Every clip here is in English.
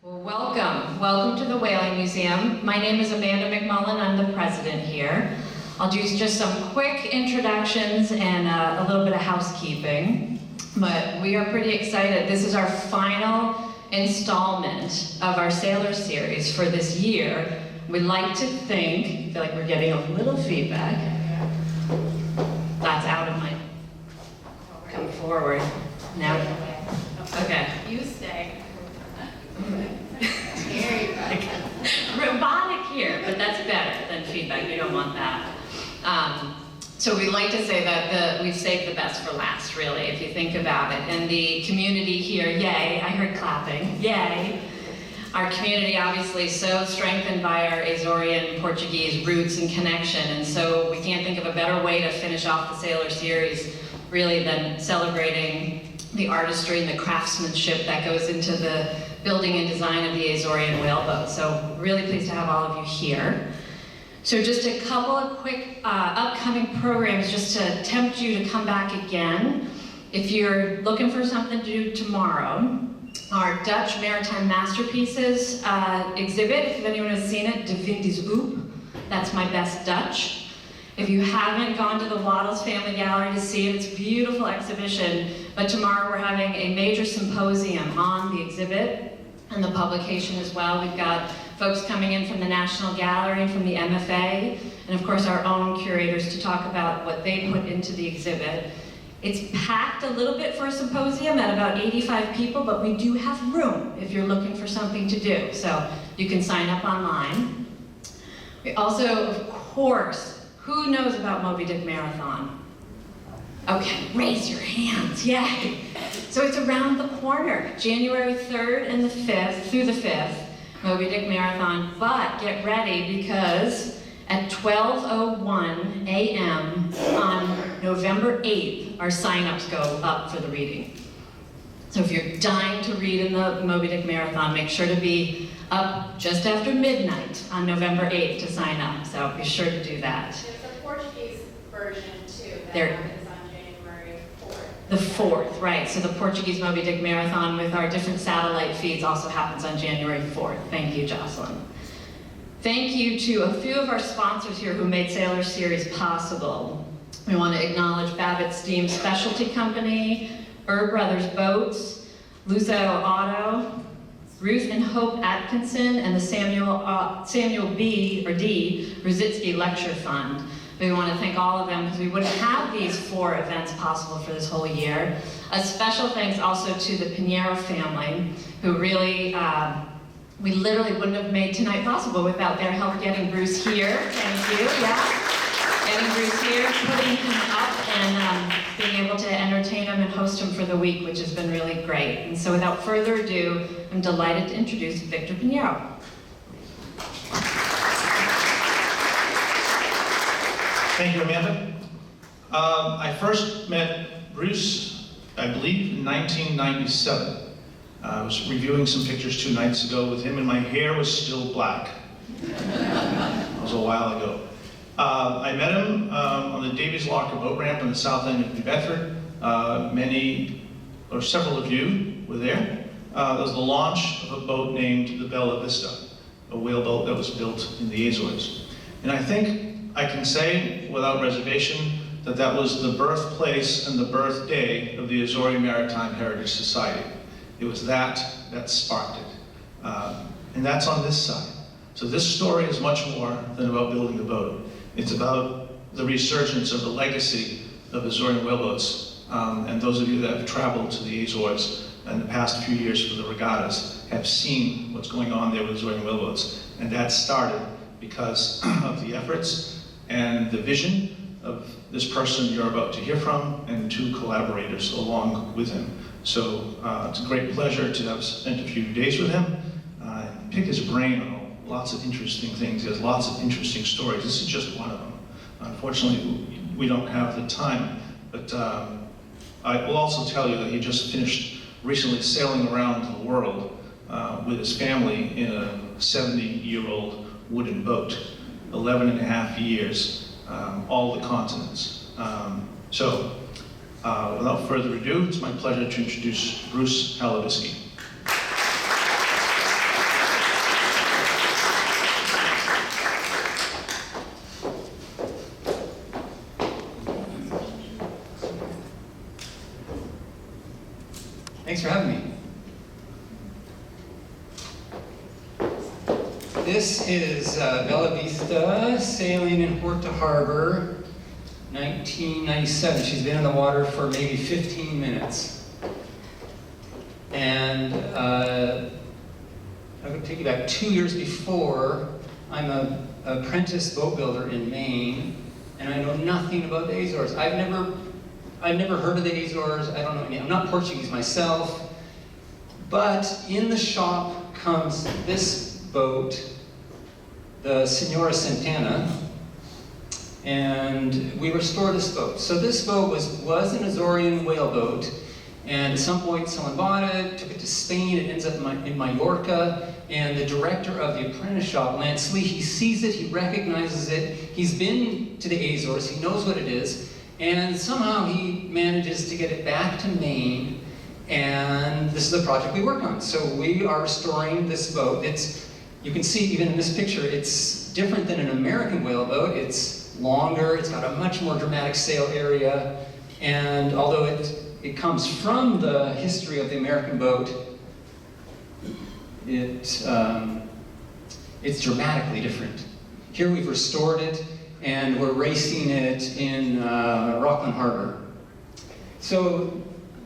Well, welcome to the Whaling Museum. My name is Amanda McMullen, I'm the president here. I'll do just some quick introductions and a little bit of housekeeping, but we are pretty excited. This is our final installment of our Sailor Series for this year. We'd like to think, I feel like we're getting a little feedback. That's out of my, come forward. Now, okay. You stay. Robotic here, but that's better than feedback. We don't want that. So we like to say that we've saved the best for last, really, if you think about it. And the community here, yay, I heard clapping, yay. Our community obviously so strengthened by our Azorean Portuguese roots and connection, and so we can't think of a better way to finish off the Sailor Series really than celebrating the artistry and the craftsmanship that goes into the building and design of the Azorean Whaleboat. So really pleased to have all of you here. So just a couple of quick upcoming programs just to tempt you to come back again. If you're looking for something to do tomorrow, our Dutch Maritime Masterpieces exhibit, if anyone has seen it, De Vind is Oop, that's my best Dutch. If you haven't gone to the Waddles Family Gallery to see it, it's a beautiful exhibition, but tomorrow we're having a major symposium on the exhibit and the publication as well. We've got folks coming in from the National Gallery, from the MFA, and of course our own curators to talk about what they put into the exhibit. It's packed a little bit for a symposium at about 85 people, but we do have room if you're looking for something to do, so you can sign up online. We also, of course, who knows about Moby Dick Marathon? Okay, raise your hands, yay. So it's around the corner, January 3rd and the 5th, through the 5th, Moby Dick Marathon, but get ready because at 12:01 a.m. on November 8th, our sign-ups go up for the reading. So if you're dying to read in the Moby Dick Marathon, make sure to be up just after midnight on November 8th to sign up, so be sure to do that. There's a Portuguese version too that There. happens on January 4th. The 4th, right. So the Portuguese Moby Dick Marathon with our different satellite feeds also happens on January 4th. Thank you, Jocelyn. Thank you to a few of our sponsors here who made Sailor Series possible. We want to acknowledge Babbitt Steam Specialty Company, Brothers Boats, Luzo Auto, Ruth and Hope Atkinson, and the Samuel B. or D. Rositsky Lecture Fund. We want to thank all of them because we wouldn't have these 4 events possible for this whole year. A special thanks also to the Pinheiro family, who really, we literally wouldn't have made tonight possible without their help getting Bruce here. Thank you, yeah. Getting Bruce here, putting him up, and being able to entertain him and host him for the week, which has been really great. And so without further ado, I'm delighted to introduce Victor Pinheiro. Thank you, Amanda. I first met Bruce, I believe, in 1997. I was reviewing some pictures 2 nights ago with him, and my hair was still black. That was a while ago. I met him on the Davies Locker boat ramp on the south end of New Bedford. Several of you were there. There was the launch of a boat named the Bella Vista, a whaleboat that was built in the Azores. And I think I can say without reservation that that was the birthplace and the birthday of the Azorean Maritime Heritage Society. It was that sparked it. And that's on this side. So this story is much more than about building the boat. It's about the resurgence of the legacy of Azorean whaleboats. And those of you that have traveled to the Azores in the past few years for the regattas have seen what's going on there with Azorean whaleboats. And that started because of the efforts and the vision of this person you're about to hear from and 2 collaborators along with him. So it's a great pleasure to have spent a few days with him, pick his brain on lots of interesting things. He has lots of interesting stories. This is just one of them. Unfortunately, we don't have the time, but I will also tell you that he just finished recently sailing around the world with his family in a 70-year-old wooden boat, 11 and a half years, all the continents. Without further ado, it's my pleasure to introduce Bruce Halabisky. Thanks for having me. This is Bella Vista sailing in Horta Harbor, 1997. She's been in the water for maybe 15 minutes. And I'm going to take you back 2 years before. I'm an apprentice boat builder in Maine, and I know nothing about the Azores. I've never heard of the Azores. I don't know any. I'm not Portuguese myself. But in the shop comes this boat, the Senhora Santana, and we restore this boat. So this boat was an Azorean whaleboat, and at some point someone bought it, took it to Spain, it ends up in Mallorca, and the director of the apprentice shop, Lance Lee, he sees it, he recognizes it, he's been to the Azores, he knows what it is, and somehow he manages to get it back to Maine, and this is the project we work on. So we are restoring this boat. You can see even in this picture, it's different than an American whaleboat. It's longer, it's got a much more dramatic sail area, and although it comes from the history of the American boat, it's dramatically different. Here we've restored it, and we're racing it in Rockland Harbor. So,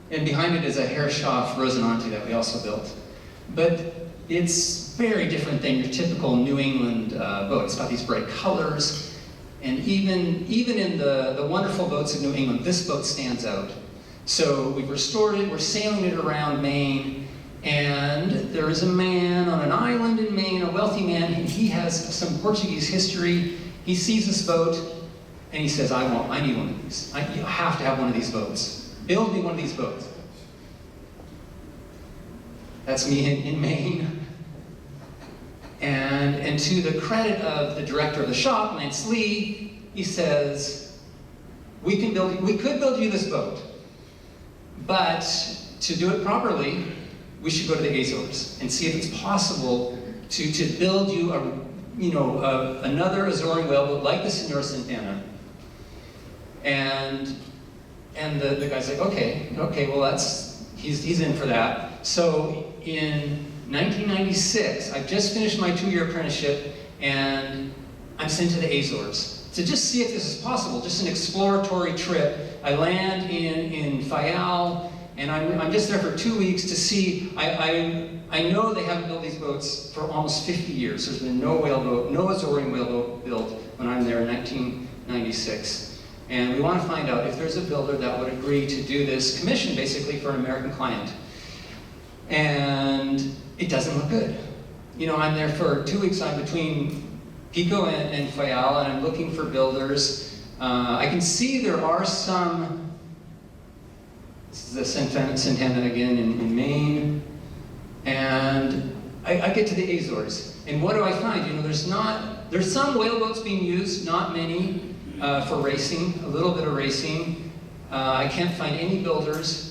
and behind it is a Herreshoff Rosinante that we also built. But it's very different than your typical New England boat. It's got these bright colors, and even in the wonderful boats of New England, this boat stands out. So we've restored it, we're sailing it around Maine, and there is a man on an island in Maine, a wealthy man, and he has some Portuguese history. He sees this boat, and he says, I need one of these. You have to have one of these boats. Build me one of these boats. That's me in Maine. And to the credit of the director of the shop, Lance Lee, he says, we could build you this boat, but to do it properly, we should go to the Azores and see if it's possible to build you another Azorean whaleboat like the Senhora Santana. And the guy's like, okay, well he's in for that. So in 1996, I've just finished my 2-year apprenticeship, and I'm sent to the Azores to just see if this is possible, just an exploratory trip. I land in Fayal, and I'm just there for 2 weeks to see. I know they haven't built these boats for almost 50 years. There's been no Azorean whaleboat built when I'm there in 1996. And we want to find out if there's a builder that would agree to do this commission, basically, for an American client. And it doesn't look good. I'm there for 2 weeks. I'm between Pico and Fayal, and I'm looking for builders. I can see there are some. This is the Santana again in Maine. And I get to the Azores. And what do I find? There's some whaleboats being used, not many, for racing, a little bit of racing. I can't find any builders.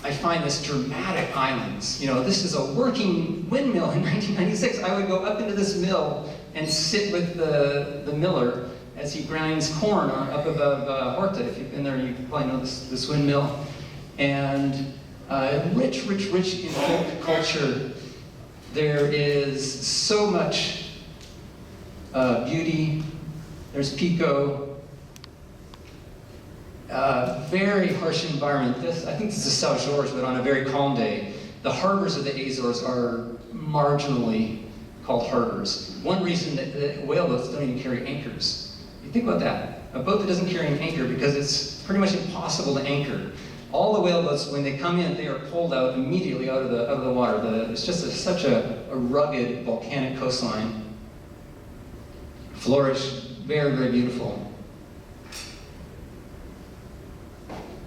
I find this dramatic islands. This is a working windmill in 1996. I would go up into this mill and sit with the miller as he grinds corn up above Horta. If you've been there, you probably know this windmill. And rich in folk culture. There is so much beauty. There's Pico. Very harsh environment. I think this is Azores, but on a very calm day. The harbors of the Azores are marginally called harbors. One reason that whaleboats don't even carry anchors. You think about that. A boat that doesn't carry an anchor, because it's pretty much impossible to anchor. All the whaleboats, when they come in, they are pulled out immediately out of the water. It's just such a rugged volcanic coastline. Flourish, very, very beautiful.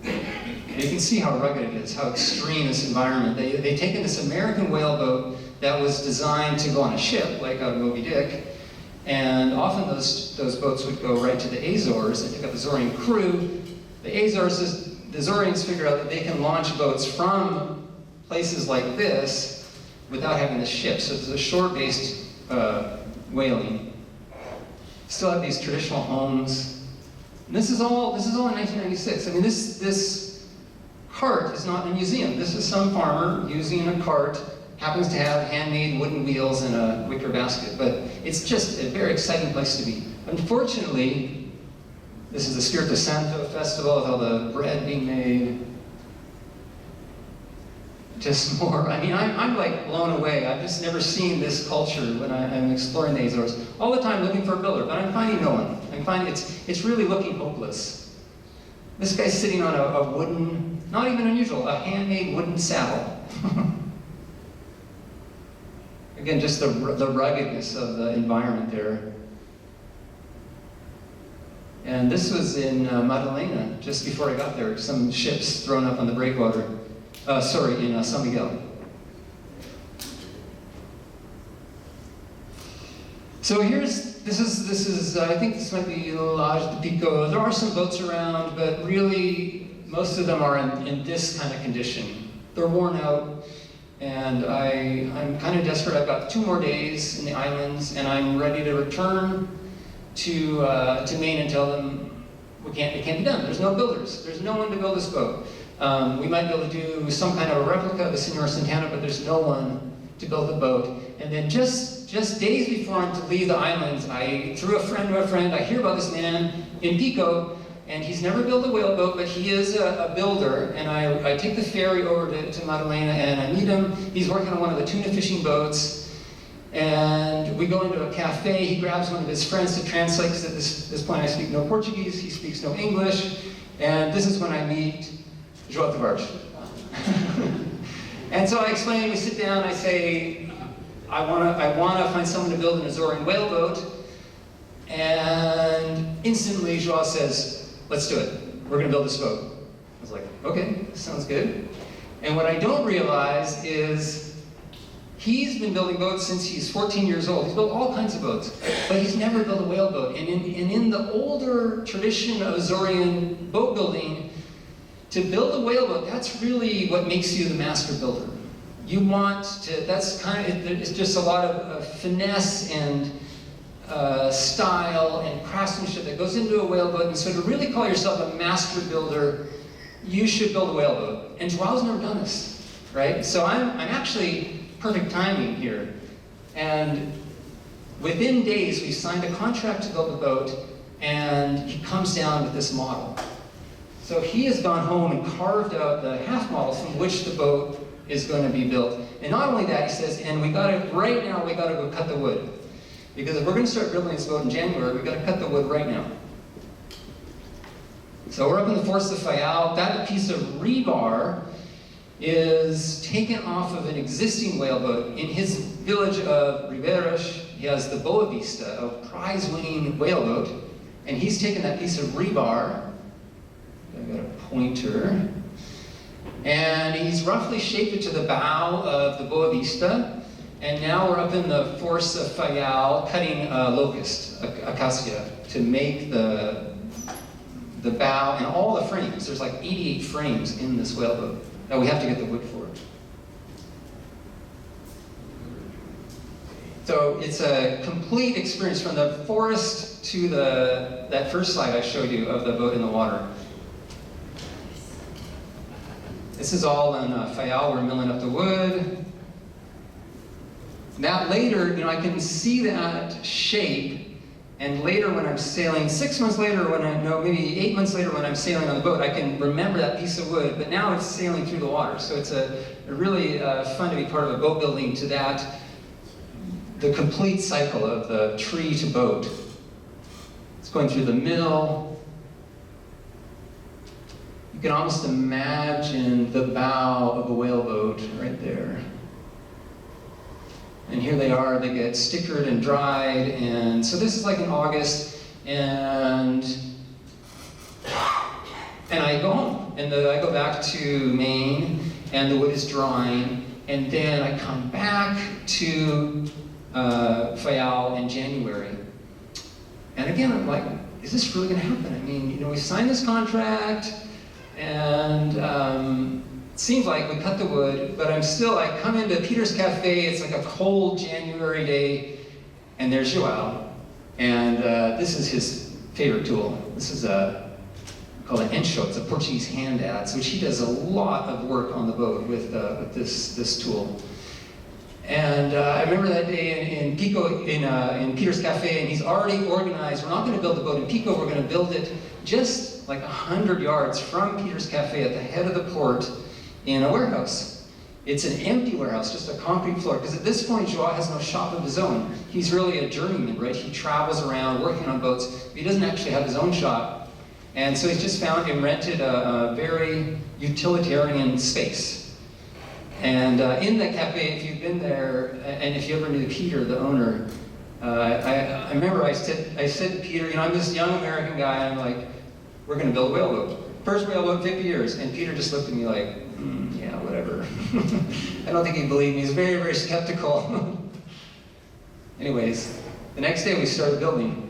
You can see how rugged it is, how extreme this environment. They've taken this American whaleboat that was designed to go on a ship, like out of Moby Dick, and often those boats would go right to the Azores and pick up Azorean crew. The Azorians figure out that they can launch boats from places like this without having the ship. So it's a shore-based whaling. Still have these traditional homes. And this is all in 1996. I mean, this cart is not in a museum. This is some farmer using a cart, happens to have handmade wooden wheels and a wicker basket, but it's just a very exciting place to be. Unfortunately, this is the Spirito Santo festival with all the bread being made. Just more, I mean, I'm like blown away. I've just never seen this culture when I'm exploring the Azores. All the time looking for a builder, but I'm finding no one. I'm finding it's really looking hopeless. This guy's sitting on a wooden, not even unusual, a handmade wooden saddle. Again, just the ruggedness of the environment there. And this was in Madalena, just before I got there. Some ships thrown up on the breakwater. In San Miguel. So this is I think this might be Laje de Pico. There are some boats around, but really most of them are in this kind of condition. They're worn out, and I'm kind of desperate. I've got 2 more days in the islands, and I'm ready to return to Maine and tell them it can't be done. There's no builders. There's no one to build this boat. We might be able to do some kind of a replica of the Senora Santana, but there's no one to build the boat. And then just days before I'm to leave the islands, through a friend to a friend, I hear about this man in Pico, and he's never built a whaleboat, but he is a builder. And I take the ferry over to Madalena, and I meet him. He's working on one of the tuna fishing boats. And we go into a cafe. He grabs one of his friends to translate, because at this point I speak no Portuguese, he speaks no English. And this is when I meet João Tavares. And so I explain, we sit down, I say, I want to find someone to build an Azorean whaleboat. And instantly João says, let's do it. We're going to build this boat. I was like, okay, sounds good. And what I don't realize is he's been building boats since he's 14 years old. He's built all kinds of boats, but he's never built a whaleboat. And in the older tradition of Azorean boat building, to build a whaleboat, that's really what makes you the master builder. You want to, it's just a lot of finesse and style and craftsmanship that goes into a whaleboat. And so to really call yourself a master builder, you should build a whaleboat. And Joao's never done this, right? So I'm actually perfect timing here. And within days, we signed a contract to build the boat, and he comes down with this model. So he has gone home and carved out the half model from which the boat is going to be built. And not only that, he says, and right now we got to go cut the wood. Because if we're going to start building this boat in January, we've got to cut the wood right now. So we're up in the Forests of Fayal. That piece of rebar is taken off of an existing whaleboat. In his village of Ribeiras, he has the Boa Vista, a prize-winning whaleboat. And he's taken that piece of rebar, I've got a pointer, and he's roughly shaped it to the bow of the Boa Vista, and now we're up in the Forests of Fayal cutting locust, acacia, to make the bow and all the frames. There's like 88 frames in this whaleboat that we have to get the wood for. So it's a complete experience from the forest to that first slide I showed you of the boat in the water. This is all in Fayal. We're milling up the wood. That later, I can see that shape, and later when I'm sailing, 6 months later, maybe 8 months later when I'm sailing on the boat, I can remember that piece of wood, but now it's sailing through the water. So it's a really fun to be part of a boat building to that, the complete cycle of the tree to boat. It's going through the mill. You can almost imagine the bow of a whaleboat right there. And here they are, they get stickered and dried, and so this is like in August, and I go home, and I go back to Maine, and the wood is drying, and then I come back to Fayal in January. And again, I'm like, is this really going to happen? I mean, we signed this contract, and it seems like we cut the wood, but I come into Peter's Cafe, it's like a cold January day, and there's Joao, and this is his favorite tool. This is called an encho. It's a Portuguese hand adze, which he does a lot of work on the boat with this tool. And I remember that day in Pico, in Peter's Cafe, and he's already organized. We're not going to build the boat in Pico. We're going to build it just like 100 yards from Peter's Cafe at the head of the port in a warehouse. It's an empty warehouse, just a concrete floor. Because at this point, Joao has no shop of his own. He's really a journeyman, right? He travels around working on boats. But he doesn't actually have his own shop. And so he's just found and rented a very utilitarian space. And in that cafe, if you've been there, and if you ever knew Peter, the owner, I remember I said to Peter, you know, I'm this young American guy, and I'm like, we're going to build a whaleboat. First whaleboat in 50 years. And Peter just looked at me like, yeah, whatever. I don't think he believed me. He's very, very skeptical. Anyways, the next day we started building.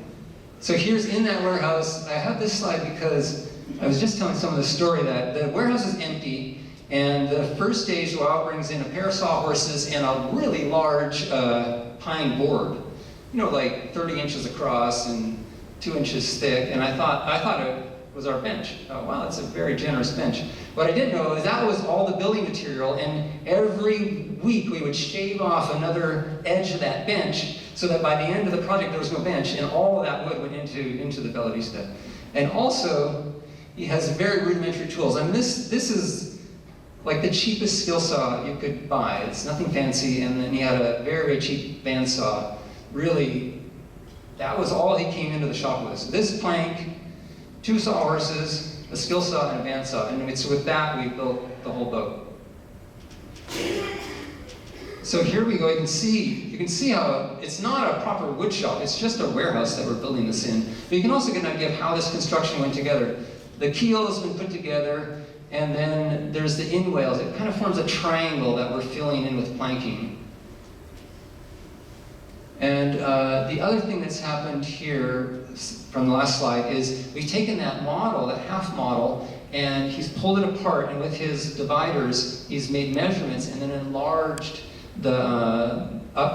So here's in that warehouse. I have this slide because I was just telling some of the story that the warehouse is empty. And the first day, Joao brings in a pair of sawhorses and a really large pine board, you know, like 30 inches across and 2 inches thick. And I thought it was our bench. Oh, wow, that's a very generous bench. What I didn't know is that was all the building material, and every week we would shave off another edge of that bench so that by the end of the project there was no bench, and all of that wood went into the Bella Vista. And also, he has very rudimentary tools. I mean, this is like the cheapest skill saw you could buy. It's nothing fancy, and then he had a very, very cheap bandsaw. Really, that was all he came into the shop with. So this plank, 2 sawhorses, a skill saw, and a bandsaw. And it's with that we built the whole boat. So here we go. You can see how it's not a proper wood shop. It's just a warehouse that we're building this in. But you can also get an idea of how this construction went together. The keel has been put together. And then there's the in-wales. It kind of forms a triangle that we're filling in with planking. And the other thing that's happened here from the last slide is we've taken that model, that half model, and he's pulled it apart, and with his dividers, he's made measurements and then enlarged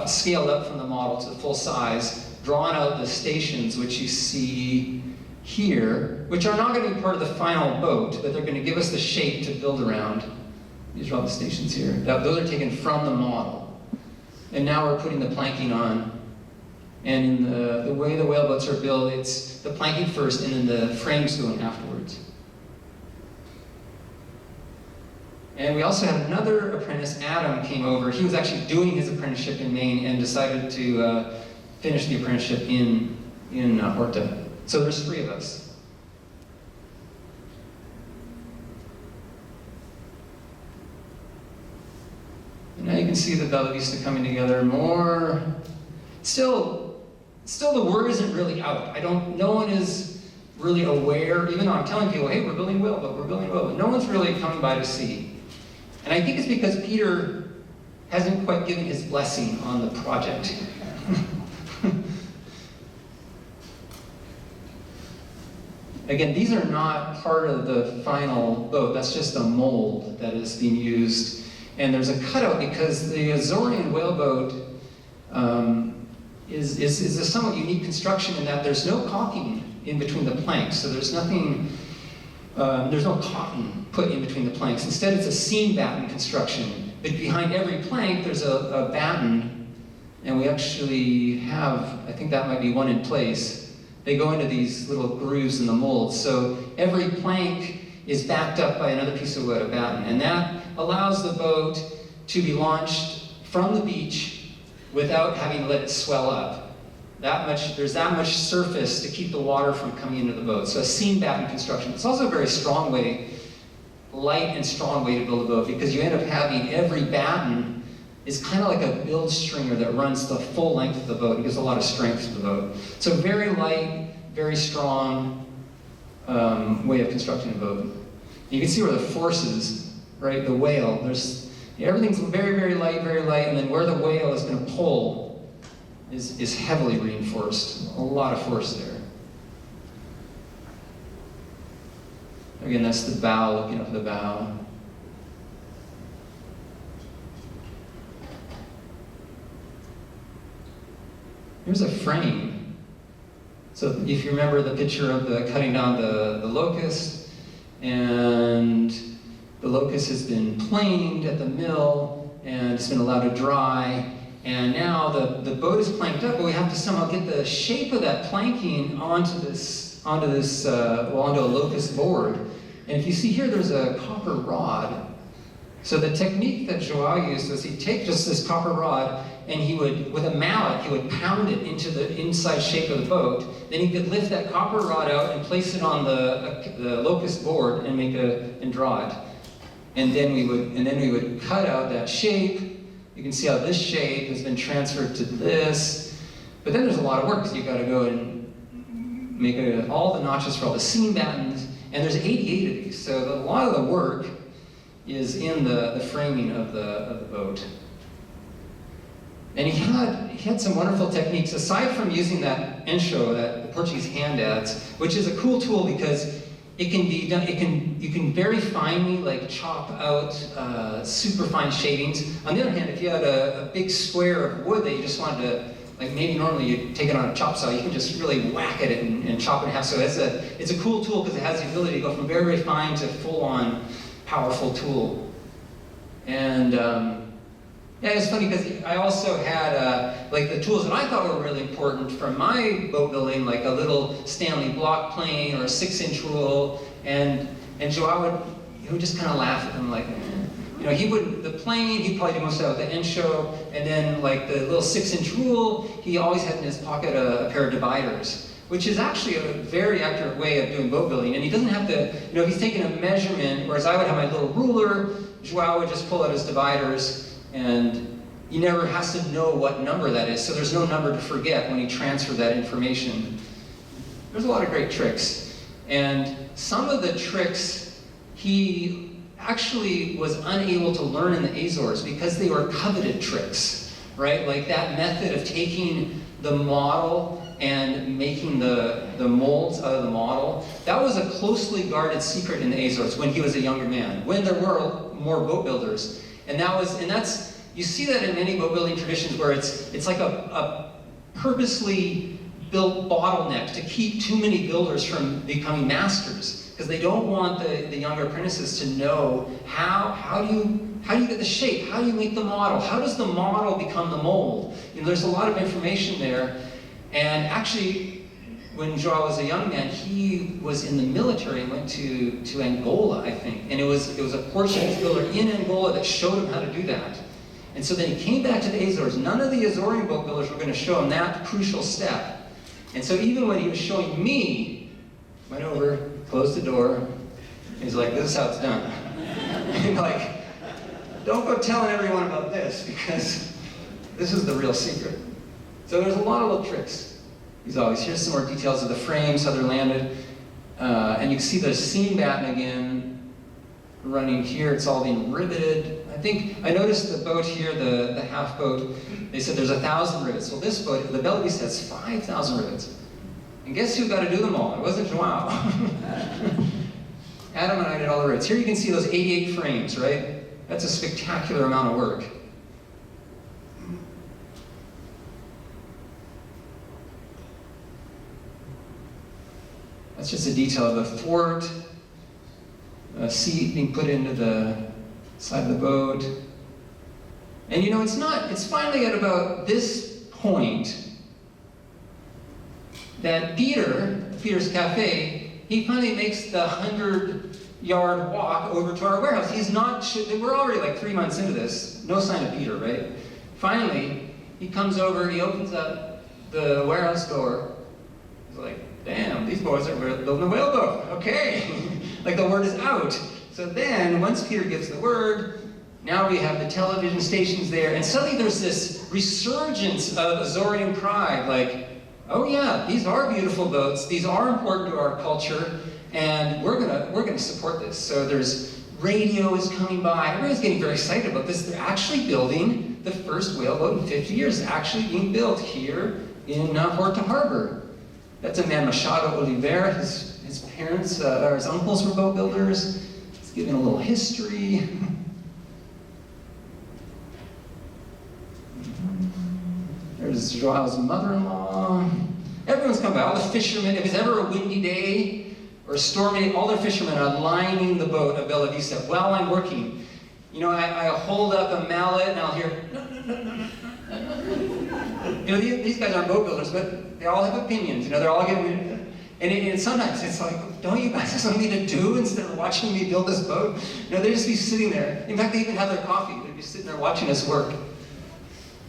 scaled up from the model to the full size, drawn out the stations, which you see here, which are not going to be part of the final boat, but they're going to give us the shape to build around. These are all the stations here. Those are taken from the model. And now we're putting the planking on. And in the way the whaleboats are built, it's the planking first and then the frames going afterwards. And we also had another apprentice, Adam, came over. He was actually doing his apprenticeship in Maine and decided to finish the apprenticeship in Horta. So there's 3 of us. And now you can see the Bella Vista coming together more. Still the word isn't really out. No one is really aware, even though I'm telling people, hey, we're building a whaleboat, we're building a whaleboat. No one's really coming by to see. And I think it's because Peter hasn't quite given his blessing on the project. Again, these are not part of the final boat. That's just a mold that is being used. And there's a cutout because the Azorean Whaleboat is a somewhat unique construction in that there's no caulking in between the planks. So there's nothing, there's no cotton put in between the planks. Instead, it's a seam batten construction. But behind every plank, there's a batten. And we actually have, I think that might be one in place. They go into these little grooves in the mold. So every plank is backed up by another piece of wood, a batten. And that allows the boat to be launched from the beach without having to let it swell up. There's that much surface to keep the water from coming into the boat. So a seam batten construction. It's also a very strong way, light and strong way to build a boat because you end up having every batten is kind of like a build stringer that runs the full length of the boat. It gives a lot of strength to the boat. So very light, very strong way of constructing a boat. You can see where the force is, right? The whale, everything's very, very light, and then where the whale is going to pull is heavily reinforced. A lot of force there. Again, that's the bow, looking up the bow. Here's a frame. So if you remember the picture of the cutting down the locust, and the locust has been planed at the mill, and it's been allowed to dry, and now the boat is planked up, but we have to somehow get the shape of that planking onto a locust board. And if you see here, there's a copper rod. So the technique that Joao used was he'd take just this copper rod, and he would, with a mallet, he would pound it into the inside shape of the boat. Then he could lift that copper rod out and place it on the locust board and and draw it. And then we would cut out that shape. You can see how this shape has been transferred to this. But then there's a lot of work, because you've got to go and make all the notches for all the seam battens. And there's 88 of these, so a lot of the work is in the framing of the boat. And he had some wonderful techniques, aside from using that encho, the Portuguese hand adze, which is a cool tool because it can be done, you can very finely like chop out super fine shadings. On the other hand, if you had a big square of wood that you just wanted to, like maybe normally you take it on a chop saw, you can just really whack at it and chop it in half. So it's a cool tool because it has the ability to go from very, very fine to full-on powerful tool. And yeah, it's funny because I also had like the tools that I thought were really important for my boat building, like a little Stanley block plane or a 6-inch rule, and Joao would just kind of laugh at them like, you know, the plane, he'd probably do most of it with the encho, and then like the little 6-inch rule, he always had in his pocket a pair of dividers, which is actually a very accurate way of doing boat building. And he doesn't have to, you know, if he's taking a measurement, whereas I would have my little ruler, Joao would just pull out his dividers, and he never has to know what number that is, so there's no number to forget when he transfers that information. There's a lot of great tricks. And some of the tricks he actually was unable to learn in the Azores because they were coveted tricks, right? Like that method of taking the model and making the molds out of the model. That was a closely guarded secret in the Azores when he was a younger man, when there were more boat builders. And that's, you see that in many boat building traditions where it's like a purposely built bottleneck to keep too many builders from becoming masters, because they don't want the younger apprentices to know how do you get the shape, how do you make the model, how does the model become the mold. You know, there's a lot of information there. And actually, when Joao was a young man, he was in the military and went to Angola, I think. And it was a Portuguese builder in Angola that showed him how to do that. And so then he came back to the Azores. None of the Azorean boat builders were going to show him that crucial step. And so even when he was showing me, went over, closed the door, he's like, this is how it's done. And like, don't go telling everyone about this, because this is the real secret. So there's a lot of little tricks. Here's some more details of the frames, how they're landed. And you can see the seam batten again running here. It's all being riveted. I noticed the boat here, the half boat, they said there's 1,000 rivets. Well, this boat, the Belly Beast, has 5,000 rivets. And guess who got to do them all? It wasn't Joao. Adam and I did all the rivets. Here you can see those 88 frames, right? That's a spectacular amount of work. That's just a detail of the thwart, a seat being put into the side of the boat. And you know, it's finally at about this point that Peter's Cafe, he finally makes the 100-yard walk over to our warehouse. We're already like 3 months into this, no sign of Peter, right? Finally, he comes over, he opens up the warehouse door. He's like, damn, these boys are building a whaleboat. Okay, like the word is out. So then, once Peter gives the word, now we have the television stations there, and suddenly there's this resurgence of Azorean pride, like, oh yeah, these are beautiful boats, these are important to our culture, and we're gonna support this. So there's radio is coming by, everybody's getting very excited about this. They're actually building the first whaleboat in 50 years. It's actually being built here in Porto Harbor. That's a man, Machado Oliveira. His parents, or his uncles were boat builders. He's giving a little history. There's Joao's mother-in-law. Everyone's come by, all the fishermen. If it's ever a windy day, or stormy, all their fishermen are lining the boat at Bella Vista while I'm working. You know, I hold up a mallet and I'll hear, no, no, no, no, no. You know, these guys aren't boat builders, but they all have opinions. You know, they're all getting, and sometimes it's like, don't you guys have something to do instead of watching me build this boat? You know, they'd just be sitting there. In fact, they even have their coffee. They'd be sitting there watching us work.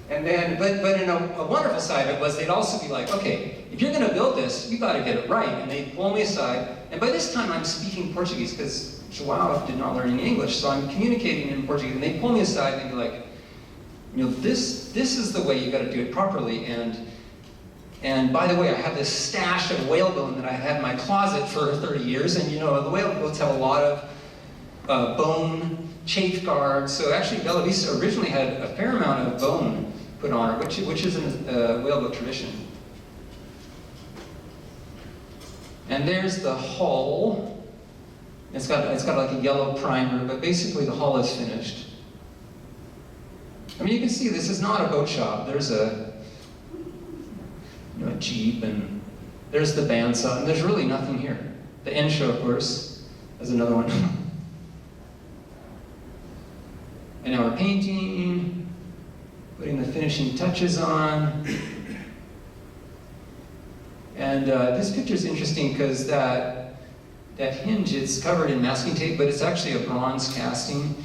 And then, but in a wonderful side of it was they'd also be like, okay, if you're going to build this, you got to get it right. And they'd pull me aside. And by this time, I'm speaking Portuguese because João did not learn any English, so I'm communicating in Portuguese. And they'd pull me aside and they'd be like, you know, this is the way you got to do it properly. And by the way, I have this stash of whalebone that I had in my closet for 30 years. And you know, the whaleboats have a lot of bone chafe guards. So actually, Bella Vista originally had a fair amount of bone put on it, which is a whaleboat tradition. And there's the hull. It's got like a yellow primer, but basically the hull is finished. I mean, you can see this is not a boat shop. There's a Jeep, and there's the bandsaw, and there's really nothing here. The end show, of course, is another one. And now we're painting, putting the finishing touches on. And this picture is interesting because that hinge is covered in masking tape, but it's actually a bronze casting.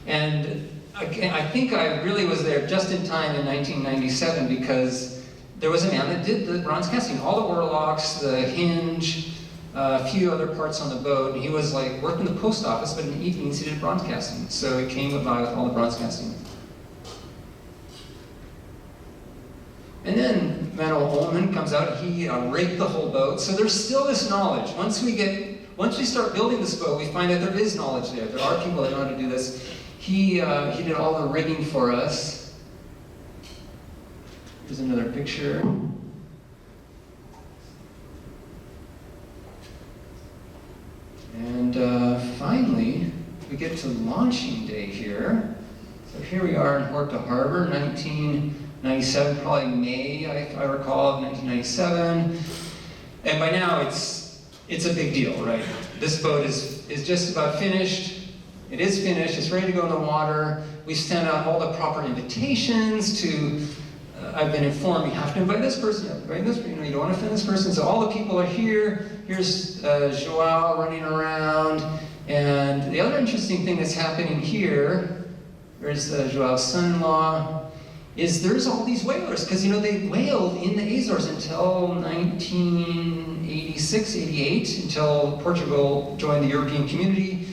And I think I really was there just in time in 1997 because there was a man that did the bronze casting, all the oarlocks, the hinge, a few other parts on the boat. And he was like working the post office, but in the evenings he did bronze casting. So it came by with all the bronze casting. And then Manuel Ullman comes out, he raked the whole boat. So there's still this knowledge. Once we start building this boat, we find that there is knowledge there. There are people that know how to do this. He did all the rigging for us. Here's another picture. And finally, we get to launching day here. So here we are in Horta Harbor, 1997, probably May, I recall, of 1997. And by now, it's a big deal, right? This boat is just about finished. It is finished, it's ready to go in the water. We sent out all the proper invitations to, I've been informed, you have to invite this person, you have to invite this person, you don't want to offend this person. So all the people are here. Here's João running around. And the other interesting thing that's happening here, there's João's son-in-law, is there's all these whalers. Because, you know, they whaled in the Azores until 1986, 88, until Portugal joined the European community.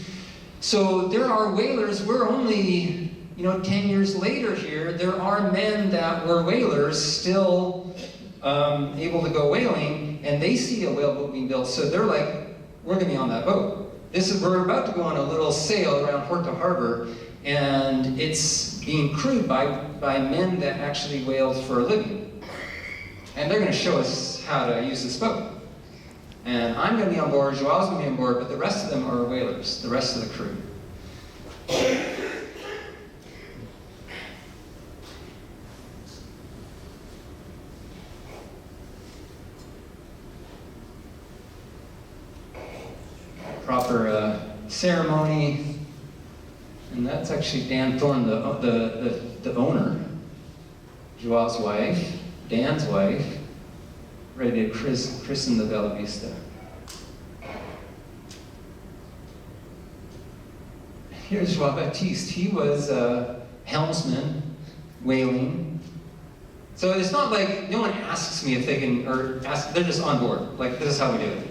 So there are whalers. We're only, 10 years later here. There are men that were whalers still able to go whaling, and they see a whaleboat being built. So they're like, we're going to be on that boat. We're about to go on a little sail around Horta Harbor, and it's being crewed by men that actually whaled for a living. And they're going to show us how to use this boat. And I'm going to be on board, João's going to be on board, but the rest of them are whalers, the rest of the crew. Proper ceremony. And that's actually Dan Thorne, the owner, João's wife, Dan's wife, ready to christen the Bella Vista. Here's João Baptiste. He was a helmsman, whaling. So it's not like, no one asks me if they can, they're just on board. Like, this is how we do it.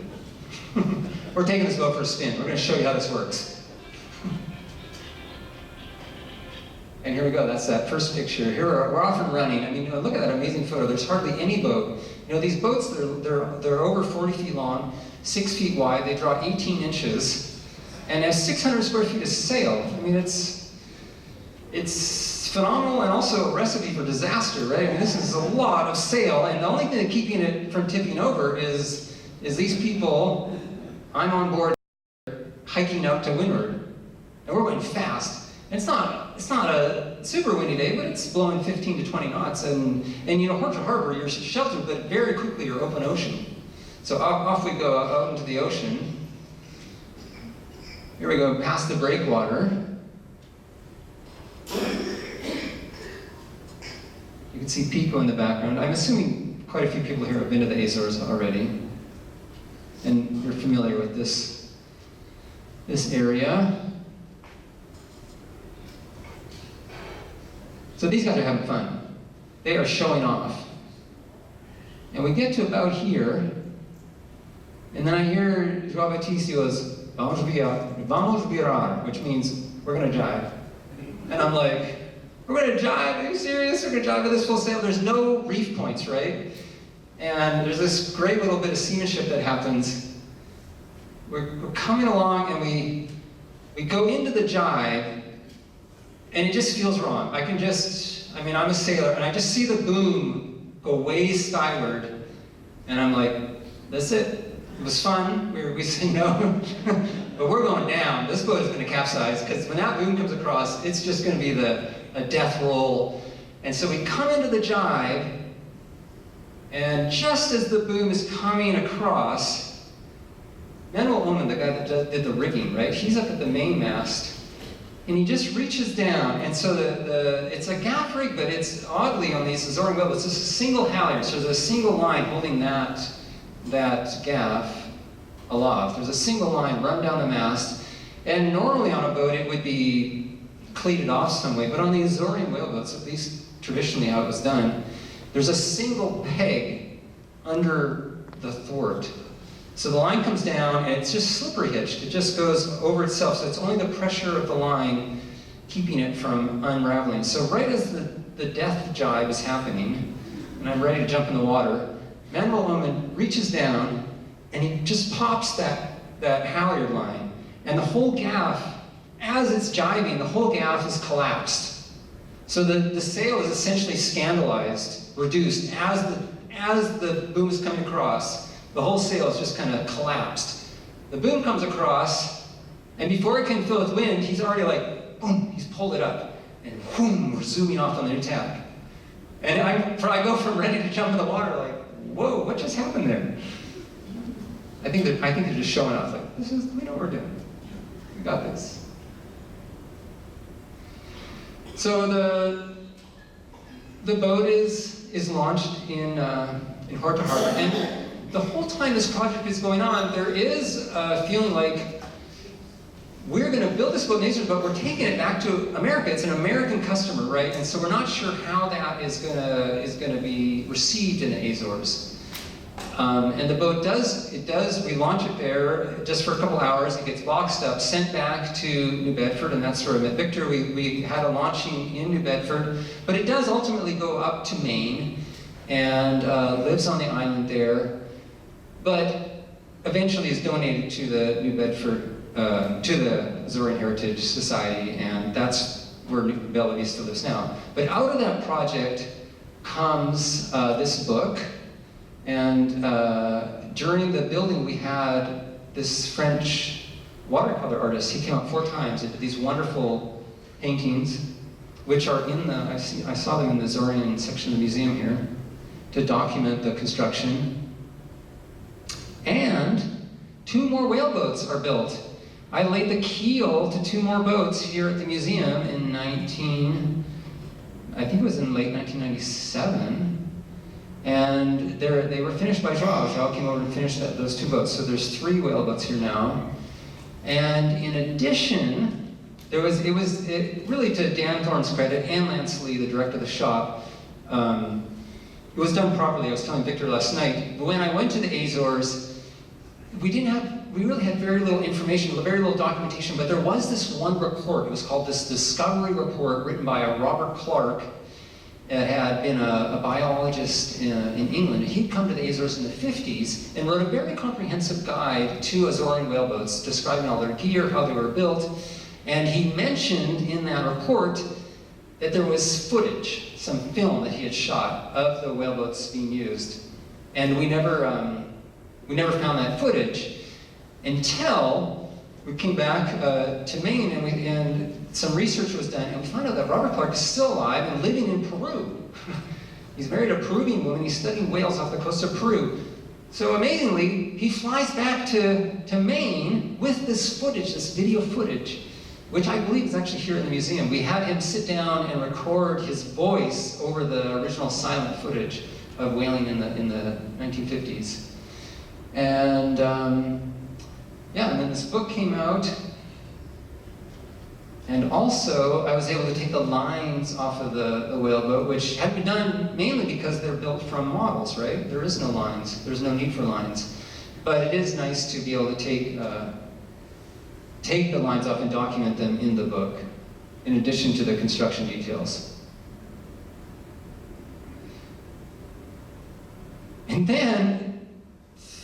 We're taking this boat for a spin. We're going to show you how this works. And here we go, that's that first picture. Here we're off and running. I mean, look at that amazing photo. There's hardly any boat. These boats, they're over 40 feet long, 6 feet wide. They draw 18 inches. And has 600 square feet of sail. I mean, it's phenomenal and also a recipe for disaster, right? I mean, this is a lot of sail, and the only thing that's keeping it from tipping over is these people. I'm on board hiking out to windward, and we're going fast. It's not a super windy day, but it's blowing 15 to 20 knots, and Horta Harbor, you're sheltered, but very quickly you're open ocean. So off we go out into the ocean. Here we go, past the breakwater. You can see Pico in the background. I'm assuming quite a few people here have been to the Azores already. And you're familiar with this area. So these guys are having fun. They are showing off. And we get to about here, and then I hear João Batista goes, vamos virar, which means we're going to jive. And I'm like, we're going to jive? Are you serious? We're going to jive with this full sail? There's no reef points, right? And there's this great little bit of seamanship that happens. We're coming along, and we go into the jive, and it just feels wrong. I'm a sailor, and I just see the boom go way skyward, and I'm like, that's it. It was fun. We said no, but we're going down. This boat is going to capsize, because when that boom comes across, it's just going to be a death roll. And so we come into the jive, and just as the boom is coming across, Manuel Oman, the guy that did the rigging, right? He's up at the mainmast, and he just reaches down, and so it's a gaff rig, but it's oddly on these Azorean Whaleboats, it's a single halyard, so there's a single line holding that gaff aloft. There's a single line run down the mast, and normally on a boat it would be cleated off some way, but on the Azorean Whaleboats, at least traditionally how it was done, there's a single peg under the thwart. So the line comes down, and it's just slippery hitched. It just goes over itself, so it's only the pressure of the line keeping it from unraveling. So right as the death jibe is happening, and I'm ready to jump in the water, Manuel Oman reaches down, and he just pops that halyard line. And the whole gaff, as it's jibing, the whole gaff is collapsed. So the sail is essentially scandalized, reduced, as the boom is coming across. The whole sail is just kind of collapsed. The boom comes across, and before it can fill with wind, he's already like, boom, he's pulled it up, and boom, we're zooming off on the new tack. And I go from ready to jump in the water, like, whoa, what just happened there? I think they're just showing off, like, we know what we're doing. We got this. So the boat is launched in Horta Harbor, and the whole time this project is going on, there is a feeling like we're going to build this boat in Azores, but we're taking it back to America. It's an American customer, right? And so we're not sure how that is going to be received in the Azores. And the boat we launch it there just for a couple hours. It gets boxed up, sent back to New Bedford, and that's where I met Victor. We had a launching in New Bedford, but it does ultimately go up to Maine and lives on the island there. But eventually is donated to the New Bedford, to the Azorean Heritage Society, and that's where Bella Vista lives now. But out of that project comes this book, and during the building we had this French watercolor artist. He came out 4 times and did these wonderful paintings, which are in I saw them in the Azorean section of the museum here, to document the construction. And 2 more whaleboats are built. I laid the keel to 2 more boats here at the museum in I think it was in late 1997. And they were finished by João. João came over and finished those 2 boats. So there's 3 whaleboats here now. And in addition, it was really to Dan Thorne's credit and Lance Lee, the director of the shop, it was done properly. I was telling Victor last night. When I went to the Azores, we really had very little information, very little documentation, but there was this one report. It was called this Discovery Report, written by a Robert Clark, that had been a biologist in England. He'd come to the Azores in the 50s and wrote a very comprehensive guide to Azorean whaleboats, describing all their gear, how they were built. And he mentioned in that report that there was footage, some film that he had shot of the whaleboats being used. And we never found that footage until we came back to Maine, and some research was done, and we found out that Robert Clark is still alive and living in Peru. He's married a Peruvian woman. He's studying whales off the coast of Peru. So amazingly, he flies back to Maine with this footage, this video footage, which I believe is actually here in the museum. We had him sit down and record his voice over the original silent footage of whaling in the 1950s. And yeah, and then this book came out. And also, I was able to take the lines off of the whaleboat, which had been done mainly because they're built from models, right? There is no lines. There's no need for lines. But it is nice to be able to take the lines off and document them in the book, in addition to the construction details. And then,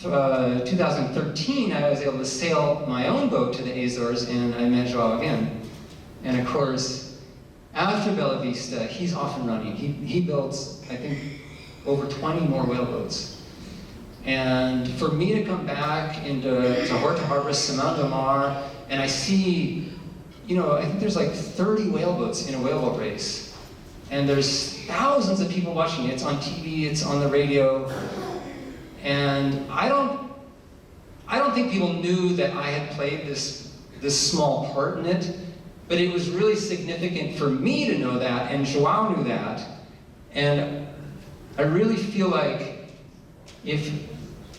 2013, I was able to sail my own boat to the Azores, and I met Joao again. And of course, after Bella Vista, he's off and running. He builds, I think, over 20 more whaleboats. And for me to come back into Horta Harbor, Simão do Mar, and I see, I think there's like 30 whaleboats in a whaleboat race. And there's thousands of people watching it. It's on TV, it's on the radio. And I don't think people knew that I had played this small part in it. But it was really significant for me to know that, and Joao knew that. And I really feel like if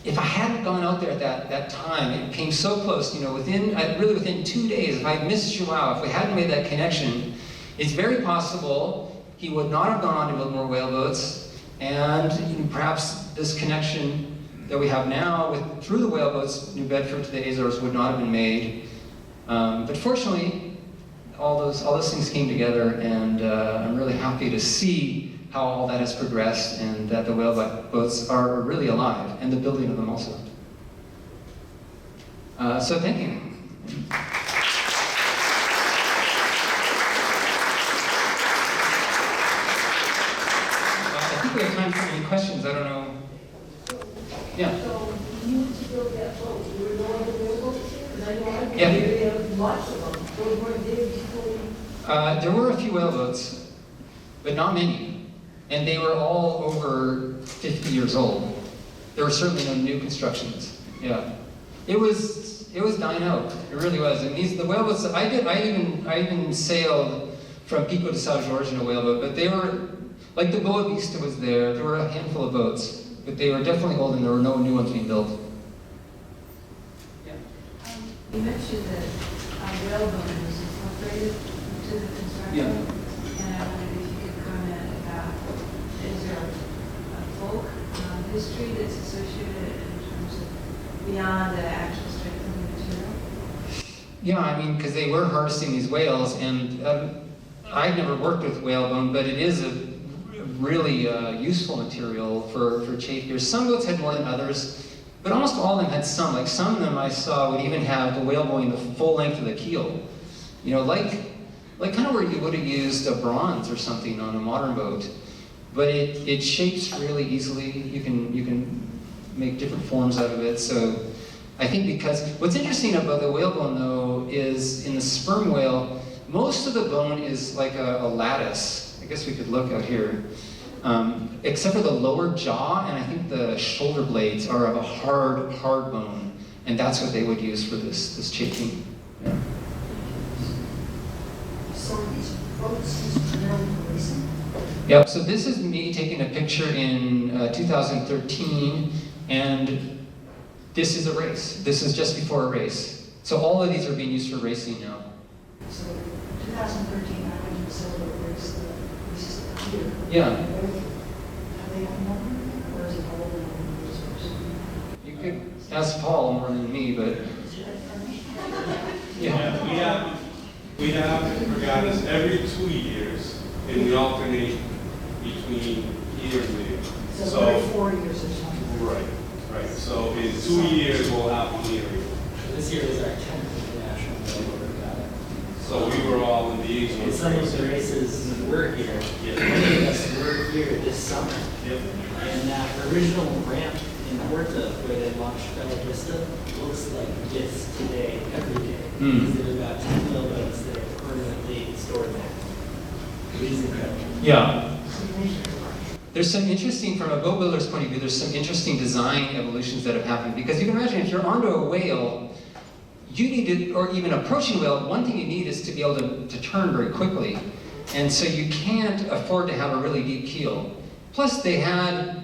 I hadn't gone out there at that time, it came so close, within 2 days, if I missed Joao, if we hadn't made that connection, it's very possible he would not have gone on to build more whaleboats, and perhaps this connection that we have now through the whaleboats, New Bedford to the Azores, would not have been made. But fortunately, all those things came together, and I'm really happy to see how all that has progressed, and that the whaleboats are really alive, and the building of them also. So thank you. I think we have time for any questions. I don't know. Yeah. So you used to build that boat. You were no other whaleboats? Because I know I Yeah. there have lots of them. Those weren't there before. There were a few whaleboats, but not many. And they were all over 50 years old. There were certainly no new constructions. Yeah. It was dying out. It really was. And the whaleboats that I did, I even sailed from Pico to São Jorge in a whaleboat, but they were, like the Boa Vista was there. There were a handful of boats, but they were definitely old, and there were no new ones being built. Yeah. You mentioned that whaleboat was incorporated into the construction. Yeah. And I wondered if you could comment about, is there a folk history that's associated in terms of beyond the actual strength of the material? Yeah, I mean, because they were harvesting these whales, and I've never worked with whalebone, but it is a really useful material for chafe gear. Some boats had more than others, but almost all of them had some. Like some of them I saw would even have the whalebone the full length of the keel. Like kind of where you would have used a bronze or something on a modern boat. But it shapes really easily. You can make different forms out of it. So I think because what's interesting about the whalebone though is in the sperm whale, most of the bone is like a lattice. I guess we could look out here. Except for the lower jaw, and I think the shoulder blades are of a hard bone, and that's what they would use for this chafing. Yeah. So these boats used to build for racing? Yep. So this is me taking a picture in 2013, and this is a race. This is just before a race. So all of these are being used for racing now. So 2013, I went to celebrate race here. Yeah. Have they had more? Or is it all of them? You could ask Paul more than me, but yeah. We have regattas every 2 years, and we alternate between here and there. So every 4 years or something? Right. So in 2 years, we'll have one here. This year is our 10th international whaleboat regatta. So we were all in the Azores. And some of the races were here. Yeah. Many of us were here this summer. Yep. And that original ramp in Horta where they launched Bella Vista looks like this today, every day. Mm. There's about 10 whaleboats that are permanently stored there. It is incredible. Yeah. There's some interesting, from a boat builder's point of view, there's some interesting design evolutions that have happened. Because you can imagine if you're onto a whale, you need to, or even approaching a whale, one thing you need is to be able to turn very quickly. And so you can't afford to have a really deep keel. Plus they had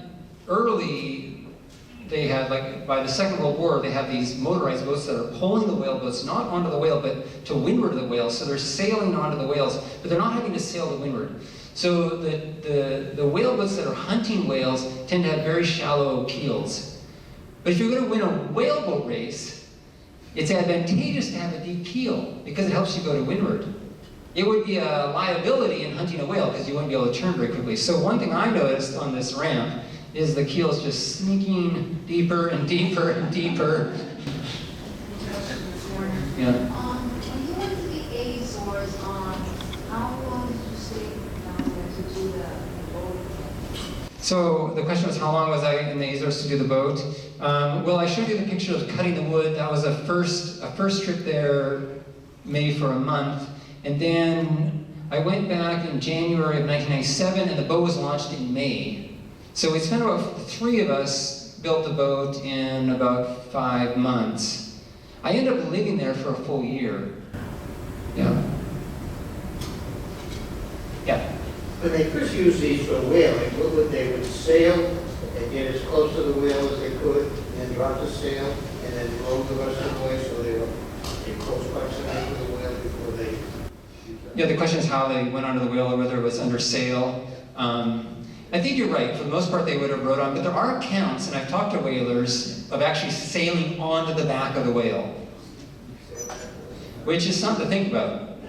like by the Second World War, they have these motorized boats that are pulling the whaleboats, not onto the whale, but to windward of the whale. So they're sailing onto the whales, but they're not having to sail to windward. So the whaleboats that are hunting whales tend to have very shallow keels. But if you're going to win a whaleboat race, it's advantageous to have a deep keel because it helps you go to windward. It would be a liability in hunting a whale because you wouldn't be able to turn very quickly. So one thing I noticed on this ramp is the keel is just sinking deeper and deeper and deeper. Yeah. When you went to the Azores, how long did you stay down there to do the boat? So the question was, how long was I in the Azores to do the boat? Well, I showed you the picture of cutting the wood. That was a first trip there, maybe for a month. And then I went back in January of 1997, and the boat was launched in May. So we spent about, the three of us built the boat in about 5 months. I ended up living there for a full year. Yeah. Yeah. When they first used these for whaling, what would they would sail and get as close to the whale as they could, and then drop the sail, and then row the rest of the way so they were in close proximity to the whale before they... Yeah, the question is how they went onto the whale or whether it was under sail. I think you're right. For the most part, they would have rowed on. But there are accounts, and I've talked to whalers, of actually sailing onto the back of the whale, which is something to think about.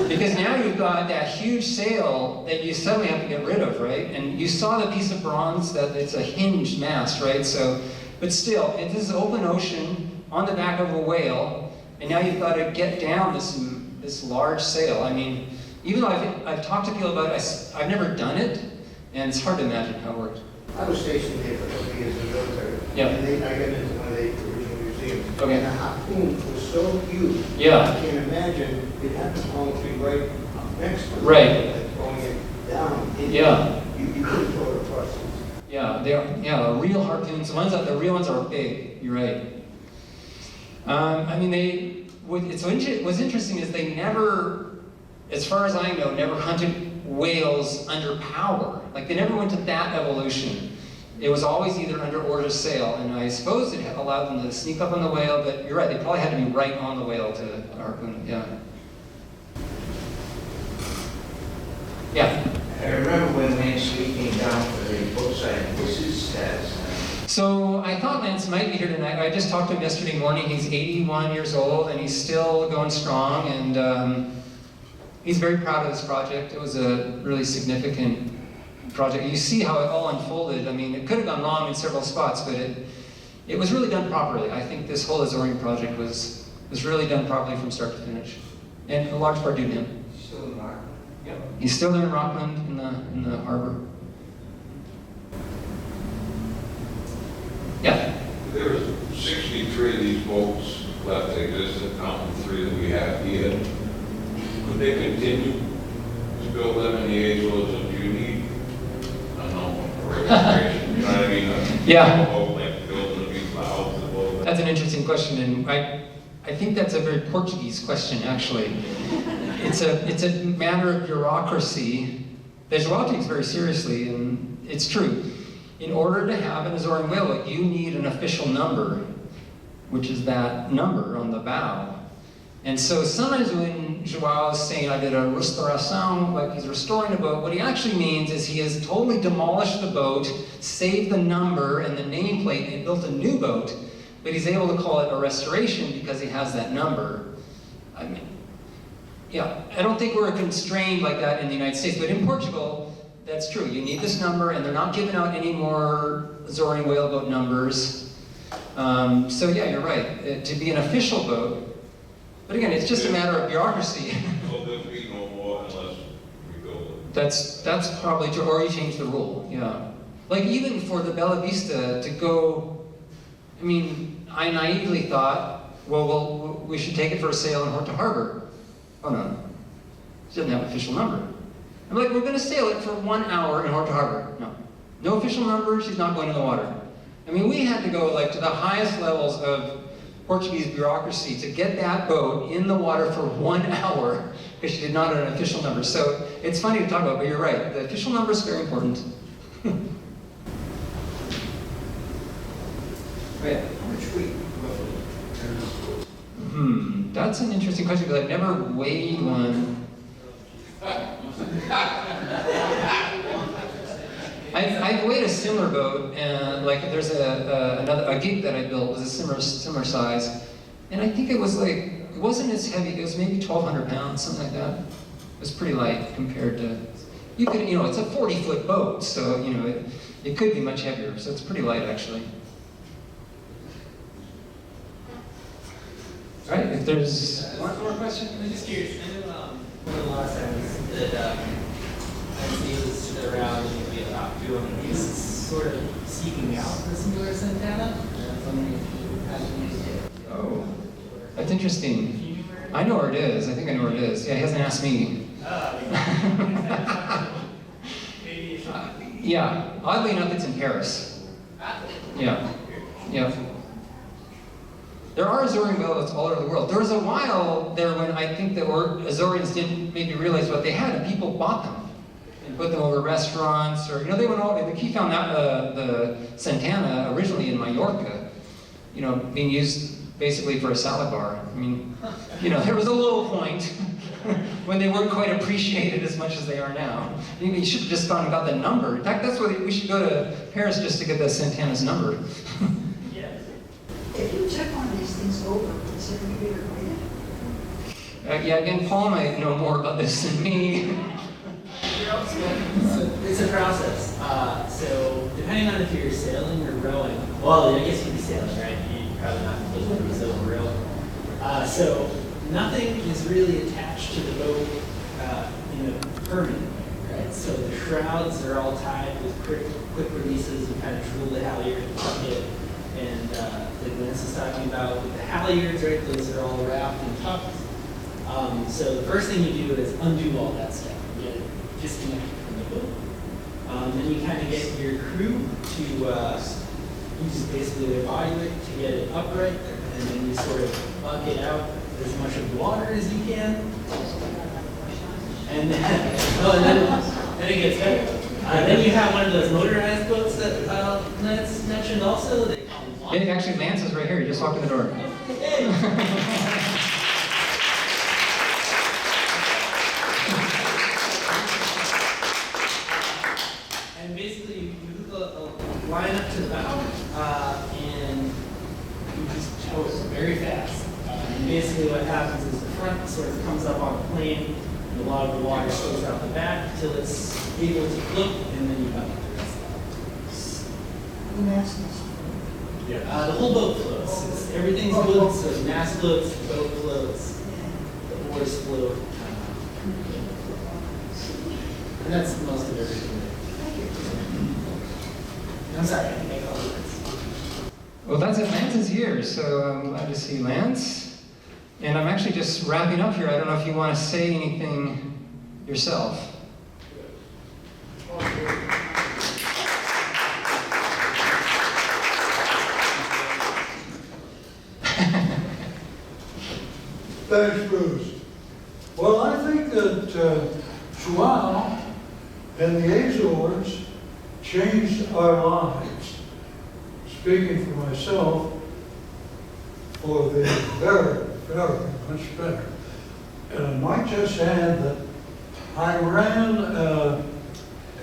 Because now you've got that huge sail that you suddenly have to get rid of, right? And you saw the piece of bronze that it's a hinged mast, right? So, but still, this is open ocean on the back of a whale, and now you've got to get down this large sail. I mean, even though I've talked to people about it, I've never done it, and it's hard to imagine how it works. I was stationed there for a couple of years in the military. Yeah. And I got into one of the original museums. Okay. And the harpoon was so huge. Yeah. I can't imagine it had to almost be right up next to it. Right. Like throwing it down. Yeah. You couldn't throw it across. Yeah, they are. Yeah, real harpoons. The real ones are big. You're right. I mean, what's interesting is they never, as far as I know, never hunted whales under power. Like they never went to that evolution. It was always either under or to sail, and I suppose it allowed them to sneak up on the whale. But you're right; they probably had to be right on the whale to harpoon it. Yeah. Yeah. I remember when Lance Lee came down for the boat signing. This is status. So I thought Lance might be here tonight. I just talked to him yesterday morning. He's 81 years old, and he's still going strong, and he's very proud of this project. It was a really significant project. You see how it all unfolded. I mean, it could have gone wrong in several spots, but it was really done properly. I think this whole Azorean project was really done properly from start to finish, and a large part due to him. Still in Rockland? Yep. He's still there in Rockland in the harbor. Yeah. There's 63 of these boats left that exist, counting 3 that we have here. Could they continue to build them in the Azores, or do you need, I don't know, a registration? You know what I mean? Yeah. A boat like building a big house, a boat. That's an interesting question, and I think that's a very Portuguese question, actually. It's a matter of bureaucracy. They take things very seriously, and it's true. In order to have an Azorean whaleboat, you need an official number, which is that number on the bow. And so sometimes when Joao is saying, I did a restauração, like he's restoring a boat, what he actually means is he has totally demolished the boat, saved the number and the nameplate, and built a new boat, but he's able to call it a restoration because he has that number. I mean, yeah, I don't think we're constrained like that in the United States, but in Portugal, that's true. You need this number, and they're not giving out any more Azorean whaleboat numbers. So yeah, you're right. To be an official boat, but again, it's just a matter of bureaucracy. So there'll be no more unless we build it. That's probably true, or you change the rule, yeah. Like even for the Bella Vista to go, I mean, I naively thought, well, we should take it for a sail in Horta Harbor. Oh no, it doesn't have an official number. I'm like, we're going to sail it for 1 hour in Horta Harbor. No. No official number, she's not going in the water. I mean, we had to go like to the highest levels of Portuguese bureaucracy to get that boat in the water for 1 hour because she did not have an official number. So it's funny to talk about, but you're right. The official number is very important. Right. How much weight roughly? That's an interesting question because I've never weighed one. I've weighed a similar boat, and like there's a gig that I built was a similar size, and I think it was like it wasn't as heavy. It was maybe 1,200 pounds, something like that. It was pretty light compared to it's a 40-foot boat, so it could be much heavier. So it's pretty light actually. All right, if there's one more question. I'm just curious. I know one of the last times that I see was around maybe about 200 pieces, sort of seeking out the singular Santana. And I was wondering if you had any idea. Oh, that's interesting. I know where it is. I think I know where it is. Yeah, he hasn't asked me. Maybe Yeah, oddly enough, it's in Paris. Yeah, yeah. There are Azorean whaleboats all over the world. There was a while there when I think the Azorians didn't maybe realize what they had, and people bought them and put them over restaurants, or they went all. He found out the Santana originally in Mallorca, being used basically for a salad bar. I mean, there was a low point when they weren't quite appreciated as much as they are now. You should have just gone and got the number. In fact, that's why we should go to Paris just to get the Santana's number. If you check one of these things over, consider it be related? Yeah, again, Paul might know more about this than me. It's a process. So depending on if you're sailing or rowing, well, I guess you'd be sailing, right? You're probably not supposed to be sailing or rowing. So nothing is really attached to the boat, permanently, right? So the shrouds are all tied with quick releases. You kind of drill the halyard and tuck it. And like Lance was talking about with the halyards, right? Those are all wrapped and tucked. So the first thing you do is undo all that stuff. You get it disconnected from the boat. Then you kind of get your crew to use basically their body weight to get it upright, and then you sort of bucket out as much of the water as you can. And then it gets better. Then you have one of those motorized boats that Lance mentioned also. Actually, Lance is right here. He just walked in the door. And basically, you hook a line up to the bow, and you just tow it very fast. And basically, what happens is the front sort of comes up on a plane, and a lot of the water goes out the back until it's able to float, and then you bucket the rest out. The mast is. The whole boat floats. Everything's good, so the mast floats, the boat floats, the oars float. And that's most of everything. I'm sorry, I think I called you Lance. Well, that's it. Lance is here, so I'm glad to see Lance. And I'm actually just wrapping up here. I don't know if you want to say anything yourself. Thanks, Bruce. Well, I think that Joao and the Azores changed our lives. Speaking for myself, for the very, very much better. And I might just add that I ran a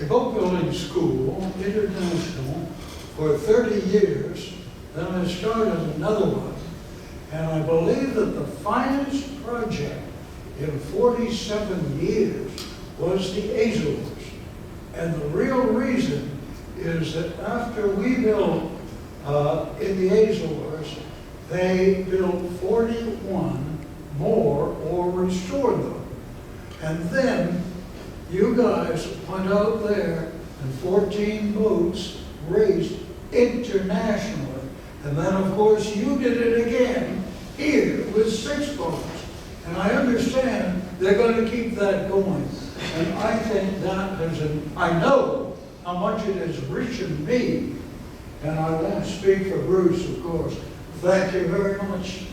boat building school, international, for 30 years. Then I started another one. And I believe that the finest project in 47 years was the Azores. And the real reason is that after we built in the Azores, they built 41 more or restored them. And then you guys went out there and 14 boats raced internationally. And then, of course, you did it again here with 6 boats. And I understand they're going to keep that going. And I think I know how much it has enriched me, and I won't speak for Bruce, of course. Thank you very much.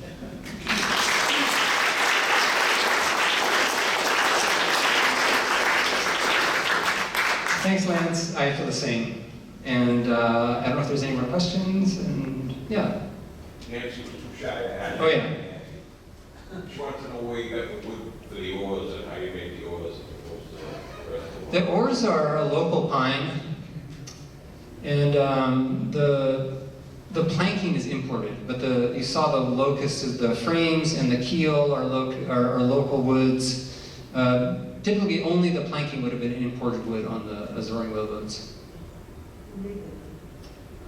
Thanks, Lance. I feel the same. And I don't know if there's any more questions. And yeah. Nancy was too shy to ask. Oh yeah. She wants to know where you got the wood for the oars and how you make the oars as opposed to the rest of the The oars are a local pine, and the planking is imported. But you saw the locust is the frames, and the keel are local woods. Typically, only the planking would have been imported wood on the Azorean whaleboats.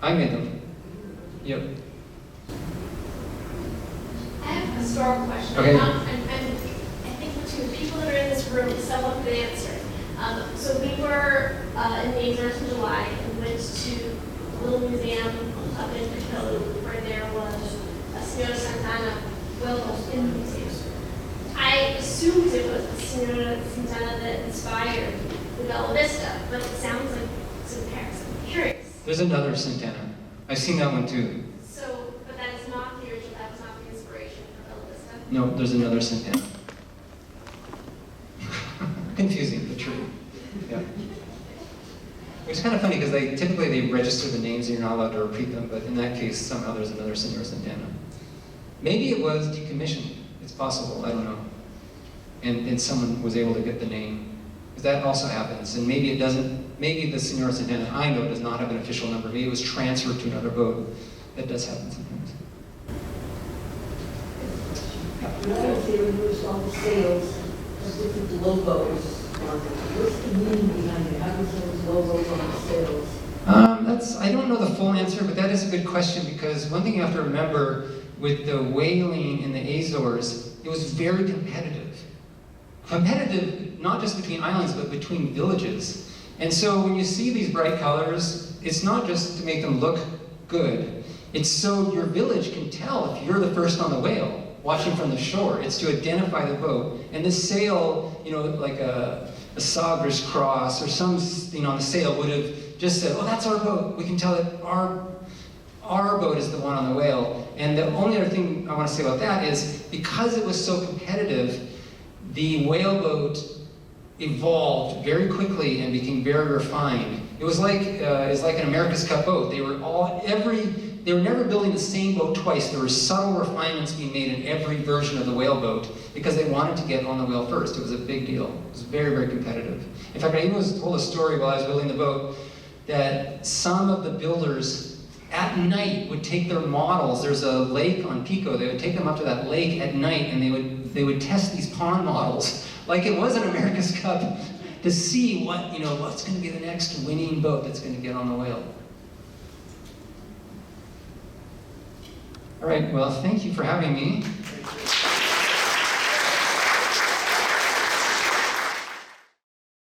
I made them. Yep. I have a historical question. Okay. And I think to the people that are in this room, someone could answer. So we were in the Azores in July and went to a little museum up in Portuguese where there was a Senora Santana whaleboat in the museum. I assumed it was the Senora Santana that inspired the Bella Vista, but it sounds like it's in Paris. I'm curious. There's another Santana. I've seen that one too. So, but that is not the original, that was not the inspiration for Bella Vista? No, there's another Santana. Confusing, but true. Yeah. It's kind of funny because typically they register the names and you're not allowed to repeat them, but in that case, somehow there's another Senora Santana. Maybe it was decommissioned. It's possible, I don't know. And someone was able to get the name. Because that also happens. And maybe it doesn't, maybe the Senora Santana I know does not have an official number. Maybe it was transferred to another boat. That does happen sometimes. You guys here use all the sails of different logos. What's the meaning behind it? How does those logos on the sails? I don't know the full answer, but that is a good question because one thing you have to remember with the whaling in the Azores, it was very competitive. Competitive not just between islands, but between villages. And so when you see these bright colors, it's not just to make them look good. It's so your village can tell if you're the first on the whale, watching from the shore. It's to identify the boat. And the sail, like a Sagres cross or some, on the sail would have just said, oh, that's our boat. We can tell that our boat is the one on the whale. And the only other thing I want to say about that is because it was so competitive, the whaleboat evolved very quickly and became very refined. It was like an America's Cup boat. They were never building the same boat twice. There were subtle refinements being made in every version of the whaleboat because they wanted to get on the whale first. It was a big deal. It was very, very competitive. In fact, I even told a story while I was building the boat that some of the builders at night would take their models. There's a lake on Pico. They would take them up to that lake at night and they would test these pond models like it was an America's Cup to see what's going to be the next winning boat that's going to get on the whale. All right, well, thank you for having me.